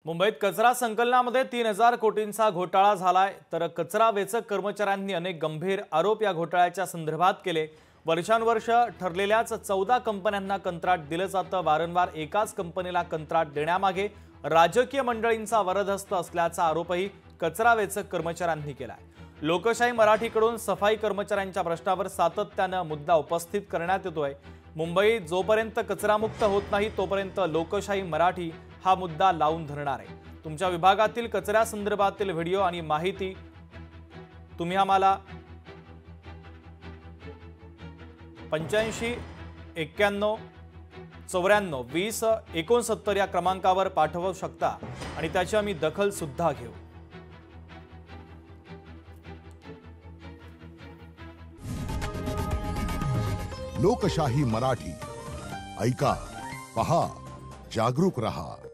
मुंबईत कचरा संकलनामध्ये 3,000 कोटींचा घोटाळा झालाय, तर कचरा वेचक कर्मचाऱ्यांनी अनेक गंभीर आरोप या घोटाळ्याच्या संदर्भात केले। वर्षानुवर्ष ठरलेल्याच 14 कंपन्यांना कंत्राट दिलं जातं। वारंवार एकाच कंपनीला कंत्राट देण्यामागे राजकीय मंडळींचा वरदहस्त असल्याचा आरोपही कचरा वेचक कर्मचाऱ्यांनी केलाय। लोकशाही मराठीकडून सफाई कर्मचाऱ्यांच्या प्रश्नावर सातत्याने मुद्दा उपस्थित करण्यात येतोय। मुंबई जोपर्यंत कचरामुक्त होत नाही तोपर्यंत लोकशाही मराठी हा मुद्दा लावून धरणार आहे। तुमच्या विभागातील कचरा संदर्भातील व्हिडिओ आणि माहिती तुम्ही आम्हाला 85 91 94 20 69 या क्रमांकावर पाठवू शकता आणि त्याची आम्ही दखल सुद्धा घेऊ। लोकशाही मराठी ऐका, पहा, जागरूक रहा।